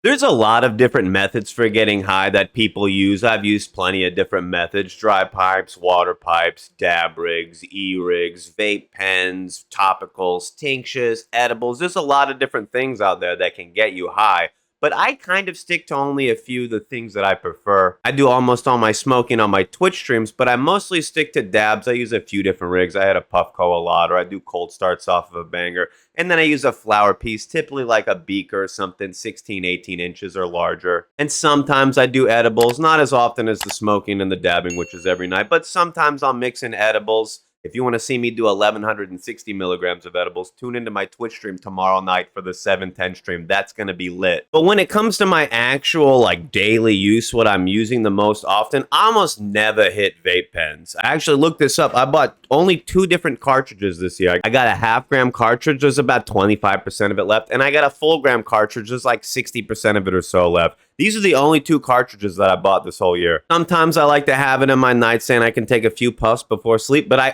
There's a lot of different methods for getting high that people use. I've used plenty of different methods: dry pipes, water pipes, dab rigs, e-rigs, vape pens, topicals, tinctures, edibles. There's a lot of different things out there that can get you high. But I kind of stick to only a few of the things that I prefer. I do almost all my smoking on my Twitch streams, but I mostly stick to dabs. I use a few different rigs. I had a Puffco a lot, or I do cold starts off of a banger. And then I use a flower piece, typically like a beaker or something, 16, 18 inches or larger. And sometimes I do edibles, not as often as the smoking and the dabbing, which is every night, but sometimes I'll mix in edibles. If you want to see me do 1,160 milligrams of edibles, tune into my Twitch stream tomorrow night for the 7:10 stream. That's going to be lit. But when it comes to my actual daily use, what I'm using the most often, I almost never hit vape pens. I actually looked this up. I bought only 2 different cartridges this year. I got a half-gram cartridge. There's about 25% of it left. And I got a full-gram cartridge. There's like 60% of it or so left. These are the only 2 cartridges that I bought this whole year. Sometimes I like to have it in my nightstand. I can take a few puffs before sleep, but I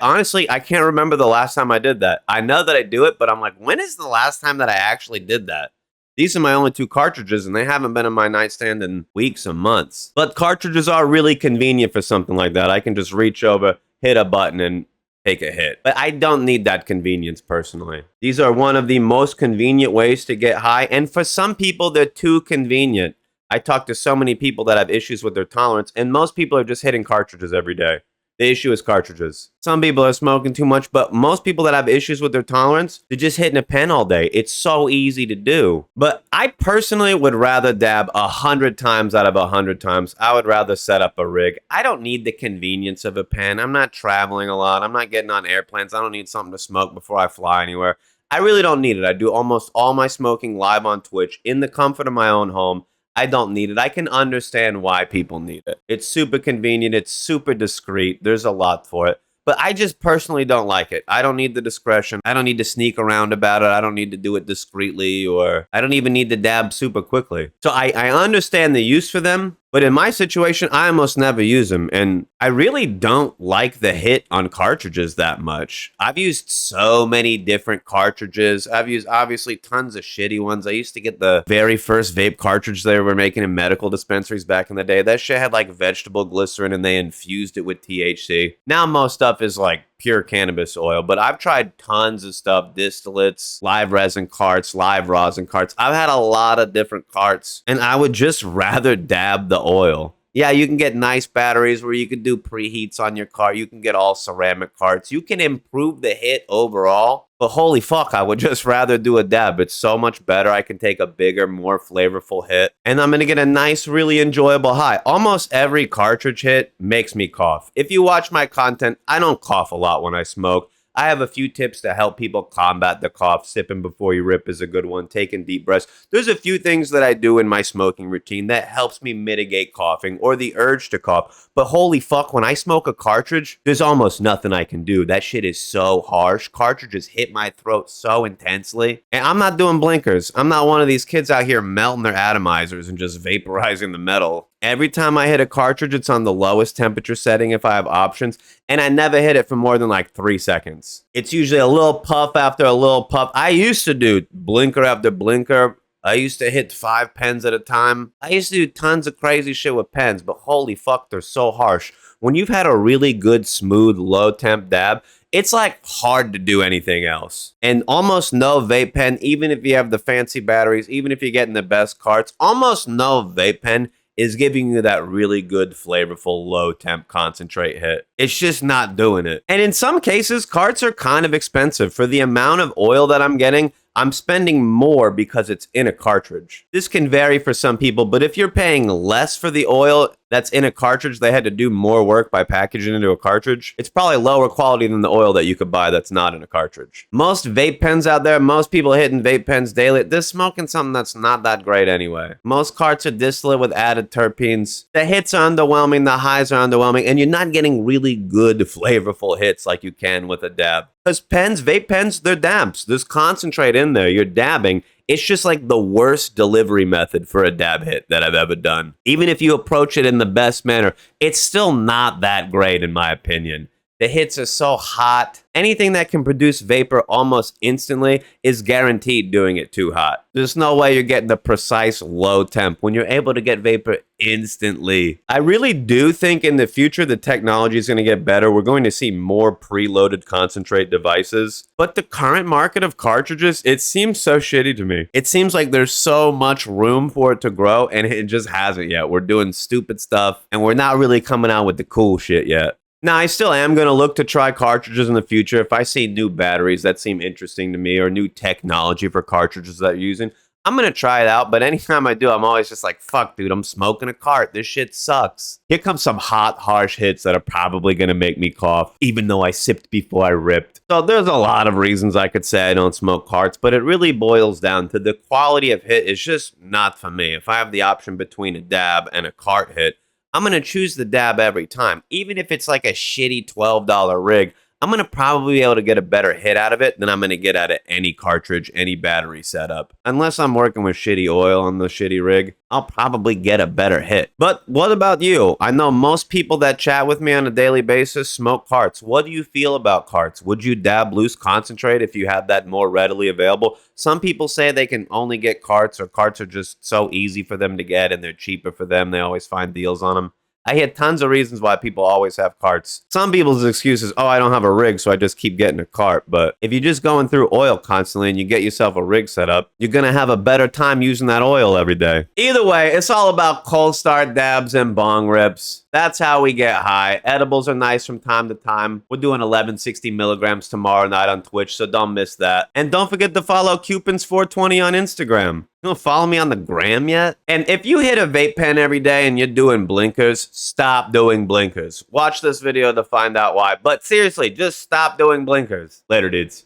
can't remember the last time I did that. I know that I do it, but I'm like, when is the last time that I actually did that? These are my only 2 cartridges, and they haven't been in my nightstand in weeks or months. But cartridges are really convenient for something like that. I can just reach over, hit a button, and take a hit. But I don't need that convenience personally. These are one of the most convenient ways to get high, and for some people, they're too convenient. I talk to so many people that have issues with their tolerance, and most people are just hitting cartridges every day. The issue is cartridges. Some people are smoking too much, but most people that have issues with their tolerance, they're just hitting a pen all day. It's so easy to do. But I personally would rather dab 100 times out of 100 times. I would rather set up a rig. I don't need the convenience of a pen. I'm not traveling a lot. I'm not getting on airplanes. I don't need something to smoke before I fly anywhere. I really don't need it. I do almost all my smoking live on Twitch in the comfort of my own home. I don't need it. I can understand why people need it. It's super convenient. It's super discreet. There's a lot for it. But I just personally don't like it. I don't need the discretion. I don't need to sneak around about it. I don't need to do it discreetly, or I don't even need to dab super quickly. So I understand the use for them, but in my situation, I almost never use them. And I really don't like the hit on cartridges that much. I've used so many different cartridges. I've used obviously tons of shitty ones. I used to get the very first vape cartridge they were making in medical dispensaries back in the day. That shit had like vegetable glycerin and they infused it with THC. Now most stuff is like pure cannabis oil, but I've tried tons of stuff: distillates, live resin carts, live rosin carts. I've had a lot of different carts, and I would just rather dab the oil. Yeah, you can get nice batteries where you can do preheats on your car. You can get all ceramic carts. You can improve the hit overall. But holy fuck, I would just rather do a dab. It's so much better. I can take a bigger, more flavorful hit, and I'm going to get a nice, really enjoyable high. Almost every cartridge hit makes me cough. If you watch my content, I don't cough a lot when I smoke. I have a few tips to help people combat the cough. Sipping before you rip is a good one. Taking deep breaths. There's a few things that I do in my smoking routine that helps me mitigate coughing or the urge to cough. But holy fuck, when I smoke a cartridge, there's almost nothing I can do. That shit is so harsh. Cartridges hit my throat so intensely. And I'm not doing blinkers. I'm not one of these kids out here melting their atomizers and just vaporizing the metal. Every time I hit a cartridge, it's on the lowest temperature setting if I have options, and I never hit it for more than like 3 seconds. It's usually a little puff after a little puff. I used to do blinker after blinker. I used to hit 5 pens at a time. I used to do tons of crazy shit with pens, but holy fuck, they're so harsh. When you've had a really good, smooth, low temp dab, it's like hard to do anything else. And almost no vape pen, even if you have the fancy batteries, even if you're getting the best carts, almost no vape pen is giving you that really good, flavorful, low temp concentrate hit. It's just not doing it. And in some cases, carts are kind of expensive. For the amount of oil that I'm getting, I'm spending more because it's in a cartridge. This can vary for some people, but if you're paying less for the oil that's in a cartridge, they had to do more work by packaging it into a cartridge, it's probably lower quality than the oil that you could buy that's not in a cartridge. Most vape pens out there, most people hitting vape pens daily, they're smoking something that's not that great anyway. Most carts are distillate with added terpenes. The hits are underwhelming, the highs are underwhelming, and you're not getting really good, flavorful hits like you can with a dab. Because pens, vape pens, they're dabs. There's concentrate in there. You're dabbing. It's just like the worst delivery method for a dab hit that I've ever done. Even if you approach it in the best manner, it's still not that great in my opinion. The hits are so hot. Anything that can produce vapor almost instantly is guaranteed doing it too hot. There's no way you're getting the precise low temp when you're able to get vapor instantly. I really do think in the future the technology is going to get better. We're going to see more preloaded concentrate devices. But the current market of cartridges, it seems so shitty to me. It seems like there's so much room for it to grow, and it just hasn't yet. We're doing stupid stuff, and we're not really coming out with the cool shit yet. Now, I still am going to look to try cartridges in the future. If I see new batteries that seem interesting to me or new technology for cartridges that you're using, I'm going to try it out. But anytime I do, I'm always just like, fuck, dude, I'm smoking a cart. This shit sucks. Here comes some hot, harsh hits that are probably going to make me cough, even though I sipped before I ripped. So there's a lot of reasons I could say I don't smoke carts, but it really boils down to the quality of hit is just not for me. If I have the option between a dab and a cart hit, I'm going to choose the dab every time. Even if it's like a shitty $12 rig, I'm going to probably be able to get a better hit out of it than I'm going to get out of any cartridge, any battery setup. Unless I'm working with shitty oil on the shitty rig, I'll probably get a better hit. But what about you? I know most people that chat with me on a daily basis smoke carts. What do you feel about carts? Would you dab loose concentrate if you had that more readily available? Some people say they can only get carts, or carts are just so easy for them to get and they're cheaper for them. They always find deals on them. I hear tons of reasons why people always have carts. Some people's excuse is, oh, I don't have a rig, so I just keep getting a cart. But if you're just going through oil constantly and you get yourself a rig set up, you're going to have a better time using that oil every day. Either way, it's all about cold start dabs and bong rips. That's how we get high. Edibles are nice from time to time. We're doing 1160 milligrams tomorrow night on Twitch, so don't miss that. And don't forget to follow Cewpins420 on Instagram. You don't follow me on the gram yet? And if you hit a vape pen every day and you're doing blinkers, stop doing blinkers. Watch this video to find out why. But seriously, just stop doing blinkers. Later, dudes.